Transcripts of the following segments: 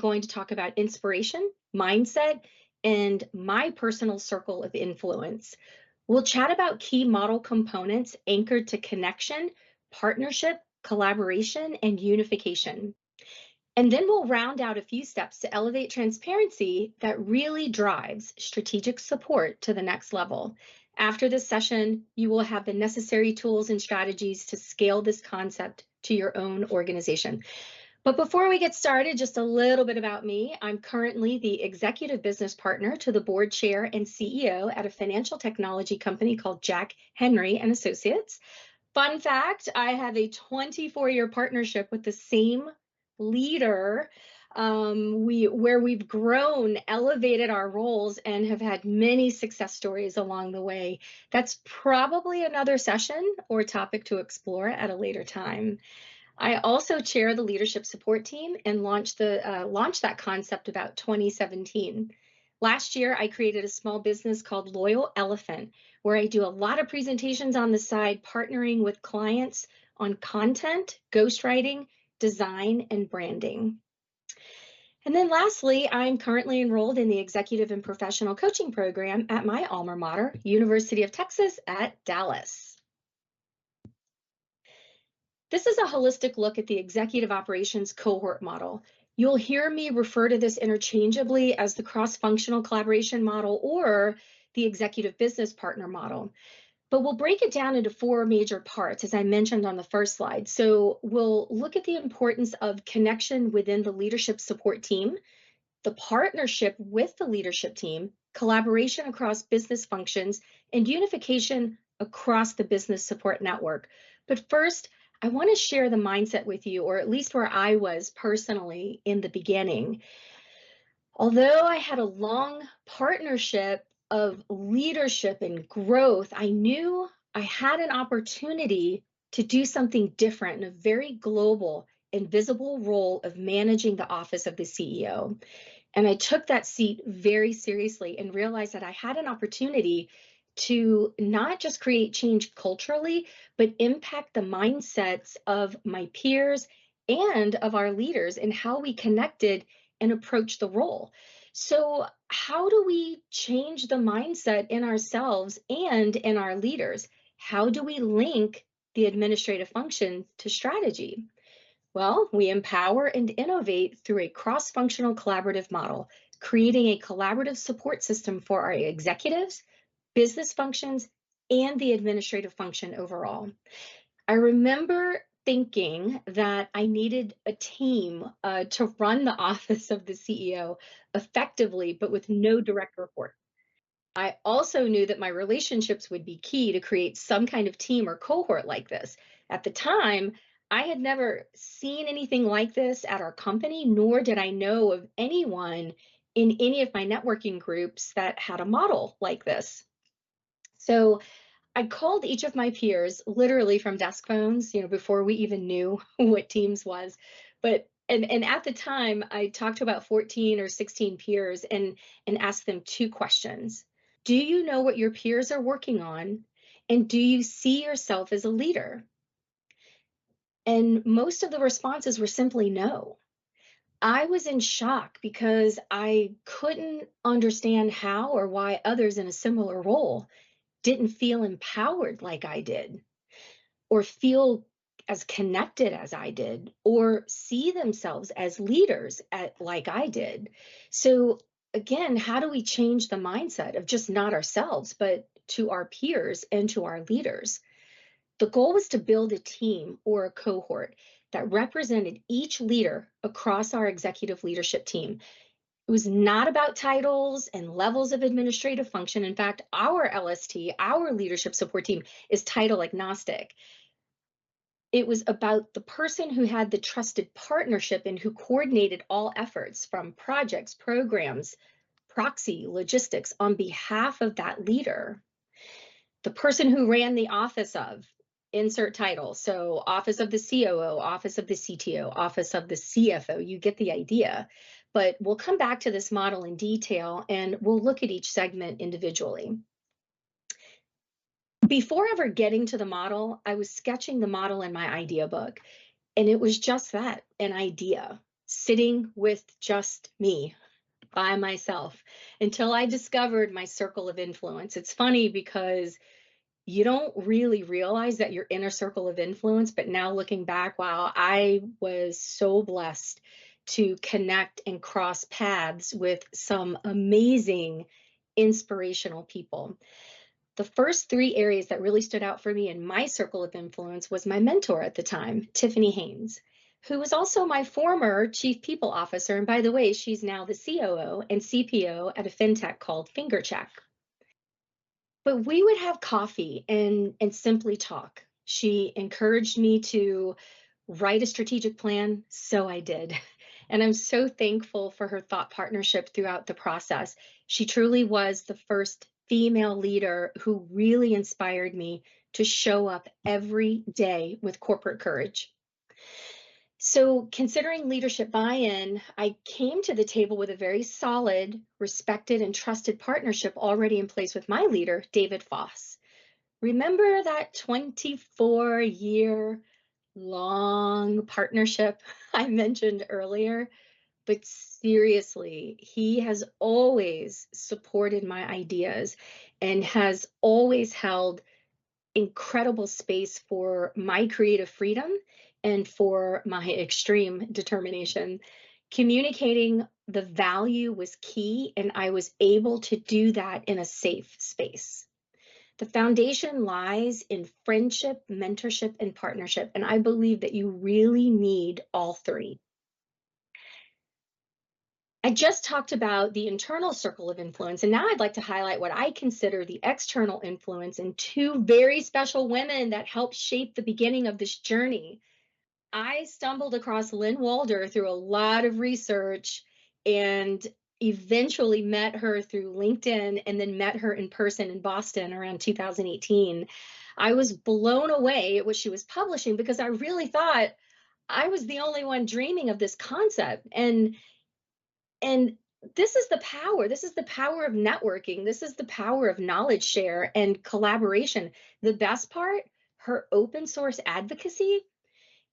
going to talk about inspiration, mindset, and my personal circle of influence. We'll chat about key model components anchored to connection, partnership, collaboration, and unification. And then we'll round out a few steps to elevate transparency that really drives strategic support to the next level. After this session, you will have the necessary tools and strategies to scale this concept to your own organization. But before we get started, just a little bit about me. I'm currently the executive business partner to the board chair and CEO at a financial technology company called Jack Henry and Associates. Fun fact, I have a 24-year partnership with the same leader where we've grown, elevated our roles, and have had many success stories along the way. That's probably another session or topic to explore at a later time. I also chair the leadership support team and launched that concept about 2017. Last year, I created a small business called Loyal Elephant, where I do a lot of presentations on the side, partnering with clients on content, ghostwriting, design, and branding. And then lastly, I'm currently enrolled in the executive and professional coaching program at my alma mater, University of Texas at Dallas. This is a holistic look at the Executive Operations Cohort Model. You'll hear me refer to this interchangeably as the cross-functional collaboration model or the executive business partner model. But we'll break it down into four major parts, as I mentioned on the first slide. So we'll look at the importance of connection within the leadership support team, the partnership with the leadership team, collaboration across business functions, and unification across the business support network. But first, I want to share the mindset with you, or at least where I was personally in the beginning. Although I had a long partnership of leadership and growth, I knew I had an opportunity to do something different in a very global and visible role of managing the office of the CEO. And I took that seat very seriously and realized that I had an opportunity to not just create change culturally, but impact the mindsets of my peers and of our leaders in how we connected and approach the role. So how do we change the mindset in ourselves and in our leaders? How do we link the administrative function to strategy? Well, we empower and innovate through a cross-functional collaborative model, creating a collaborative support system for our executives, business functions, and the administrative function overall. I remember thinking that I needed a team to run the office of the CEO effectively, but with no direct report. I also knew that my relationships would be key to create some kind of team or cohort like this. At the time, I had never seen anything like this at our company, nor did I know of anyone in any of my networking groups that had a model like this. So I called each of my peers literally from desk phones, before we even knew what Teams was. And at the time, I talked to about 14 or 16 peers and asked them two questions. Do you know what your peers are working on? And do you see yourself as a leader? And most of the responses were simply no. I was in shock because I couldn't understand how or why others in a similar role didn't feel empowered like I did, or feel as connected as I did, or see themselves as leaders like I did. So again, how do we change the mindset of just not ourselves, but to our peers and to our leaders? The goal was to build a team or a cohort that represented each leader across our executive leadership team. It was not about titles and levels of administrative function. In fact, our LST, our leadership support team, is title agnostic. It was about the person who had the trusted partnership and who coordinated all efforts from projects, programs, proxy, logistics on behalf of that leader. The person who ran the office of, insert title, so office of the COO, office of the CTO, office of the CFO, you get the idea. But we'll come back to this model in detail and we'll look at each segment individually. Before ever getting to the model, I was sketching the model in my idea book, and it was just that, an idea. sitting with just me by myself until I discovered my circle of influence. It's funny because you don't really realize that you're in a circle of influence, but now looking back, wow, I was so blessed to connect and cross paths with some amazing, inspirational people. The first three areas that really stood out for me in my circle of influence was my mentor at the time, Tiffany Haynes, who was also my former chief people officer. And by the way, she's now the COO and CPO at a fintech called FingerCheck. But we would have coffee and simply talk. She encouraged me to write a strategic plan, so I did. And I'm so thankful for her thought partnership throughout the process. She truly was the first female leader who really inspired me to show up every day with corporate courage. So, considering leadership buy in, I came to the table with a very solid, respected, and trusted partnership already in place with my leader, David Foss. Remember that 24-year long partnership I mentioned earlier? But seriously, he has always supported my ideas and has always held incredible space for my creative freedom and for my extreme determination. Communicating the value was key, and I was able to do that in a safe space. The foundation lies in friendship, mentorship, and partnership, and I believe that you really need all three. I just talked about the internal circle of influence, and now I'd like to highlight what I consider the external influence and two very special women that helped shape the beginning of this journey. I stumbled across Lynn Walder through a lot of research and eventually met her through LinkedIn and then met her in person in Boston around 2018. I was blown away at what she was publishing because I really thought I was the only one dreaming of this concept. And this is the power. This is the power of networking. This is the power of knowledge share and collaboration. The best part, her open source advocacy.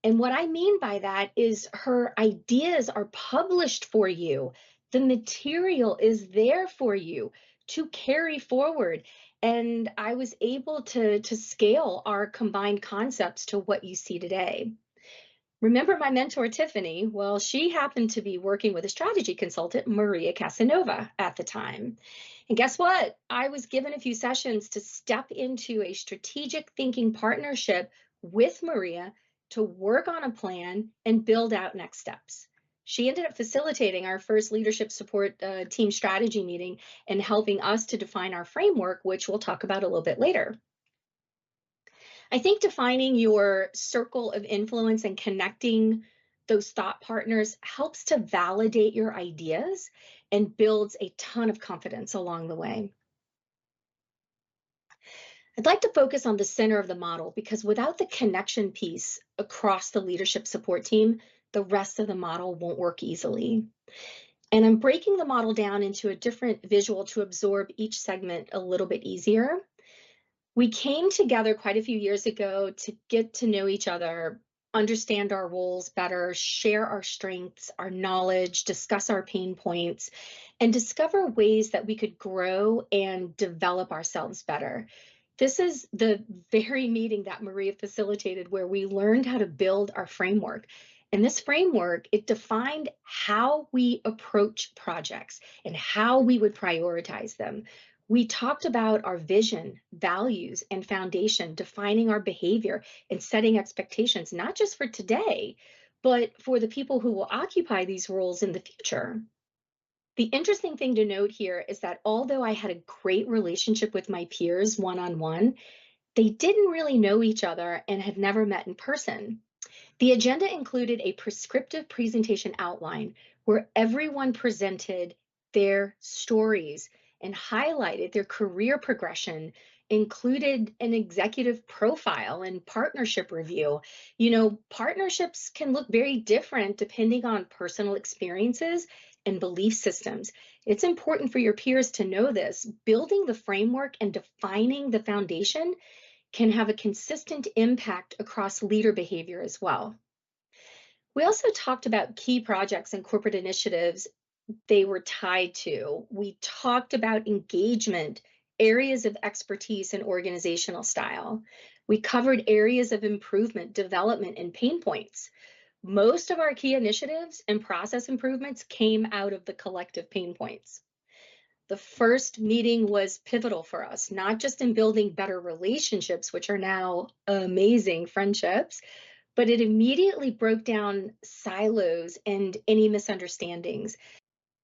And what I mean by that is her ideas are published for you. The material is there for you to carry forward. And I was able to scale our combined concepts to what you see today. Remember my mentor, Tiffany? Well, she happened to be working with a strategy consultant, Maria Casanova, at the time. And guess what? I was given a few sessions to step into a strategic thinking partnership with Maria to work on a plan and build out next steps. She ended up facilitating our first leadership support team strategy meeting and helping us to define our framework, which we'll talk about a little bit later. I think defining your circle of influence and connecting those thought partners helps to validate your ideas and builds a ton of confidence along the way. I'd like to focus on the center of the model because without the connection piece across the leadership support team, the rest of the model won't work easily. And I'm breaking the model down into a different visual to absorb each segment a little bit easier. We came together quite a few years ago to get to know each other, understand our roles better, share our strengths, our knowledge, discuss our pain points, and discover ways that we could grow and develop ourselves better. This is the very meeting that Maria facilitated where we learned how to build our framework. And this framework, it defined how we approach projects and how we would prioritize them. We talked about our vision, values, and foundation, defining our behavior and setting expectations, not just for today, but for the people who will occupy these roles in the future. The interesting thing to note here is that although I had a great relationship with my peers one-on-one, they didn't really know each other and had never met in person. The agenda included a prescriptive presentation outline where everyone presented their stories and highlighted their career progression, included an executive profile and partnership review. You know, partnerships can look very different depending on personal experiences and belief systems. It's important for your peers to know this. Building the framework and defining the foundation can have a consistent impact across leader behavior as well. We also talked about key projects and corporate initiatives they were tied to. We talked about engagement, areas of expertise, and organizational style. We covered areas of improvement, development, and pain points. Most of our key initiatives and process improvements came out of the collective pain points. The first meeting was pivotal for us, not just in building better relationships, which are now amazing friendships, but it immediately broke down silos and any misunderstandings.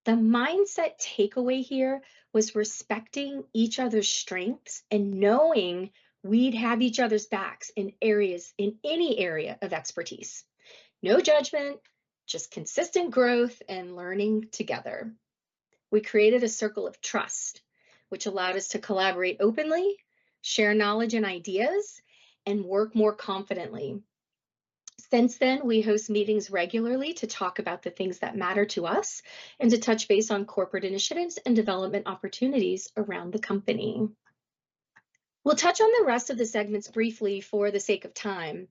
The mindset takeaway here was respecting each other's strengths and knowing we'd have each other's backs in any area of expertise. No judgment, just consistent growth and learning together. We created a circle of trust, which allowed us to collaborate openly, share knowledge and ideas, and work more confidently. Since then, we host meetings regularly to talk about the things that matter to us and to touch base on corporate initiatives and development opportunities around the company. We'll touch on the rest of the segments briefly for the sake of time.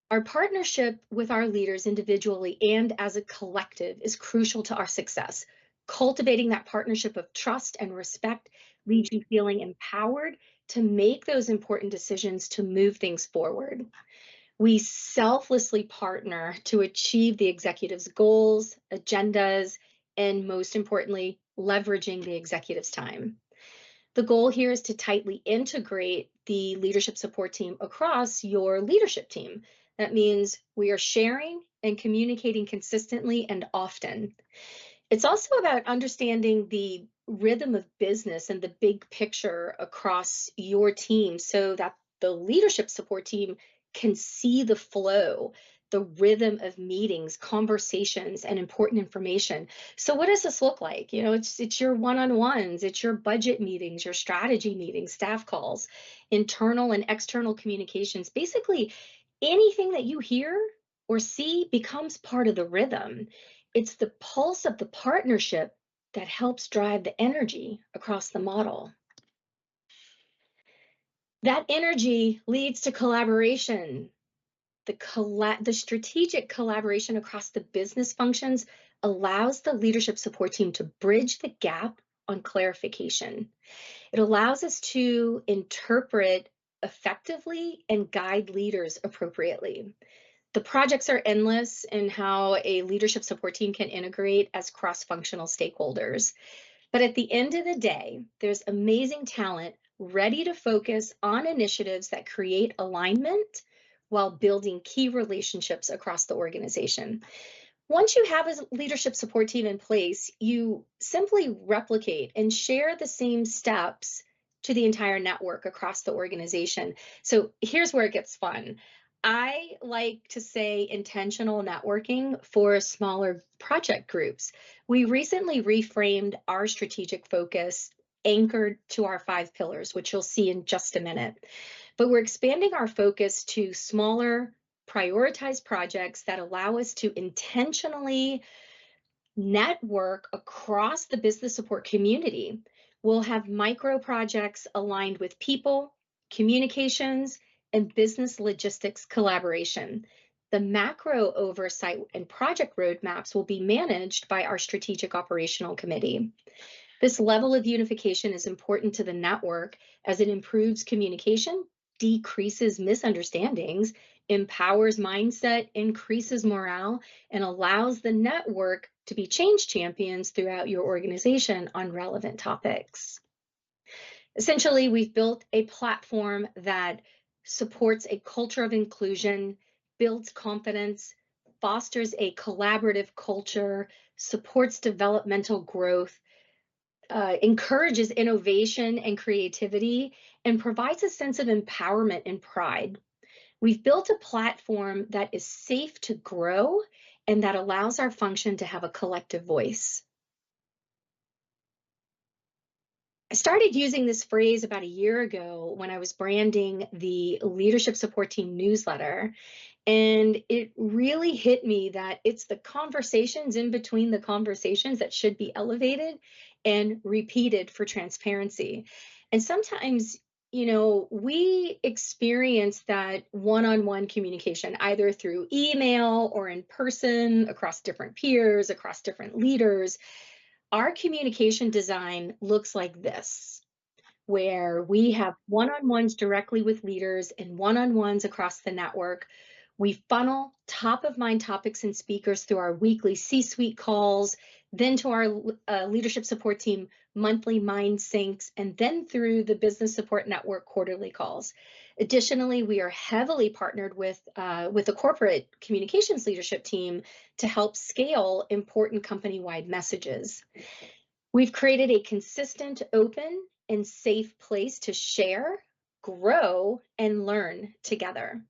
Our partnership with our leaders individually and as a collective is crucial to our success. Cultivating that partnership of trust and respect leaves you feeling empowered to make those important decisions to move things forward. We selflessly partner to achieve the executive's goals, agendas, and most importantly, leveraging the executive's time. The goal here is to tightly integrate the leadership support team across your leadership team. That means we are sharing and communicating consistently and often. It's also about understanding the rhythm of business and the big picture across your team so that the leadership support team can see the flow, the rhythm of meetings, conversations, and important information. So what does this look like? It's your one-on-ones, it's your budget meetings, your strategy meetings, staff calls, internal and external communications. Basically, anything that you hear or see becomes part of the rhythm. It's the pulse of the partnership that helps drive the energy across the model. That energy leads to collaboration. The strategic collaboration across the business functions allows the leadership support team to bridge the gap on clarification. It allows us to interpret effectively and guide leaders appropriately. The projects are endless in how a leadership support team can integrate as cross-functional stakeholders. But at the end of the day, there's amazing talent ready to focus on initiatives that create alignment while building key relationships across the organization. Once you have a leadership support team in place, you simply replicate and share the same steps to the entire network across the organization. So here's where it gets fun. I like to say intentional networking for smaller project groups. We recently reframed our strategic focus anchored to our 5 pillars, which you'll see in just a minute. But we're expanding our focus to smaller, prioritized projects that allow us to intentionally network across the business support community. We'll have micro projects aligned with people, communications, and business logistics collaboration. The macro oversight and project roadmaps will be managed by our strategic operational committee. This level of unification is important to the network as it improves communication, decreases misunderstandings, empowers mindset, increases morale, and allows the network to be change champions throughout your organization on relevant topics. Essentially, we've built a platform that supports a culture of inclusion, builds confidence, fosters a collaborative culture, supports developmental growth, encourages innovation and creativity, and provides a sense of empowerment and pride. We've built a platform that is safe to grow and that allows our function to have a collective voice. I started using this phrase about a year ago when I was branding the leadership support team newsletter. And it really hit me that it's the conversations in between the conversations that should be elevated and repeated for transparency. And sometimes We experience that one-on-one communication either through email or in person, across different peers, across different leaders. Our communication design looks like this, where we have one-on-ones directly with leaders and one-on-ones across the network. We funnel top of mind topics and speakers through our weekly C-suite calls, then to our leadership support team monthly mind syncs, and then through the business support network quarterly calls. Additionally, we are heavily partnered with the corporate communications leadership team to help scale important company-wide messages. We've created a consistent, open, and safe place to share, grow, and learn together.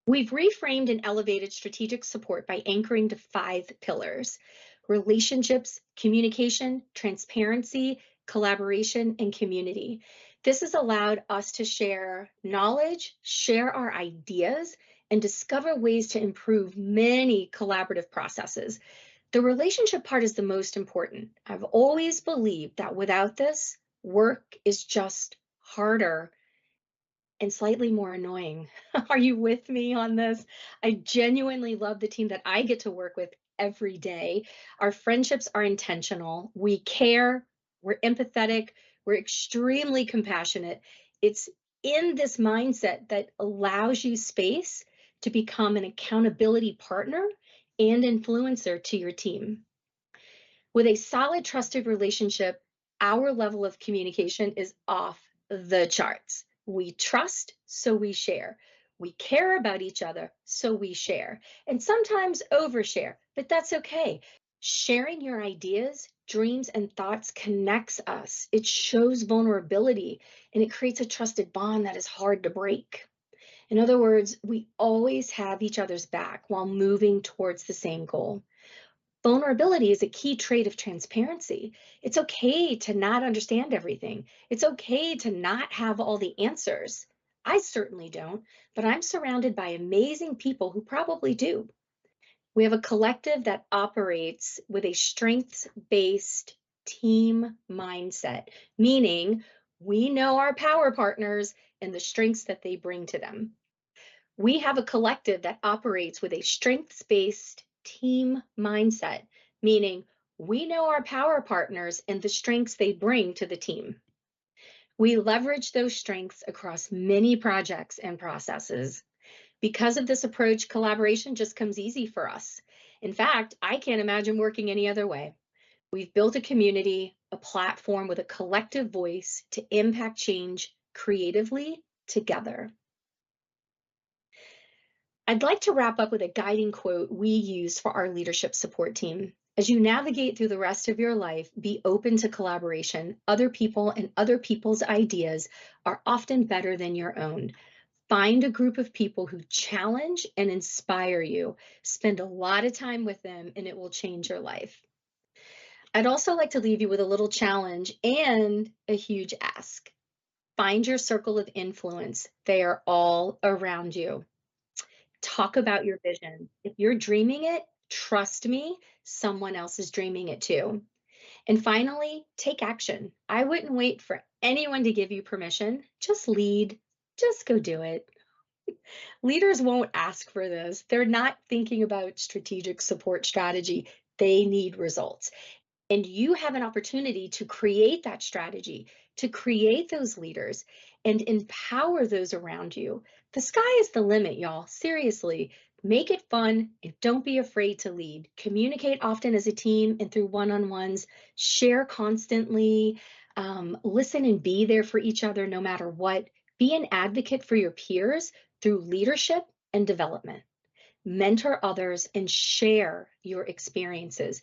We've reframed and elevated strategic support by anchoring to 5 pillars: relationships, communication, transparency, collaboration, and community. This has allowed us to share knowledge, share our ideas, and discover ways to improve many collaborative processes. The relationship part is the most important. I've always believed that without this, work is just harder and slightly more annoying. Are you with me on this? I genuinely love the team that I get to work with every day. Our friendships are intentional. We care, we're empathetic, we're extremely compassionate. It's in this mindset that allows you space to become an accountability partner and influencer to your team. With a solid, trusted relationship, our level of communication is off the charts. We trust, so we share. We care about each other, so we share. And sometimes overshare, but that's okay. Sharing your ideas, dreams, and thoughts connects us. It shows vulnerability and it creates a trusted bond that is hard to break. In other words, we always have each other's back while moving towards the same goal. Vulnerability is a key trait of transparency. It's okay to not understand everything. It's okay to not have all the answers. I certainly don't, but I'm surrounded by amazing people who probably do. We have a collective that operates with a strengths-based team mindset, meaning we know our power partners and the strengths that they bring to them. We have a collective that operates with a strengths-based team mindset, meaning we know our power partners and the strengths they bring to the team. We leverage those strengths across many projects and processes. Because of this approach, collaboration just comes easy for us. In fact, I can't imagine working any other way. We've built a community, a platform with a collective voice to impact change creatively together. I'd like to wrap up with a guiding quote we use for our leadership support team. As you navigate through the rest of your life, be open to collaboration. Other people and other people's ideas are often better than your own. Find a group of people who challenge and inspire you. Spend a lot of time with them and it will change your life. I'd also like to leave you with a little challenge and a huge ask. Find your circle of influence. They are all around you. Talk about your vision. If you're dreaming it, trust me, someone else is dreaming it too. And finally, take action. I wouldn't wait for anyone to give you permission. Just lead, just go do it. Leaders won't ask for this. They're not thinking about strategic support strategy. They need results. And you have an opportunity to create that strategy, to create those leaders and empower those around you. The sky is the limit, y'all. Seriously, make it fun and don't be afraid to lead. Communicate often as a team and through one-on-ones. Share constantly. Listen and be there for each other no matter what. Be an advocate for your peers through leadership and development. Mentor others and share your experiences.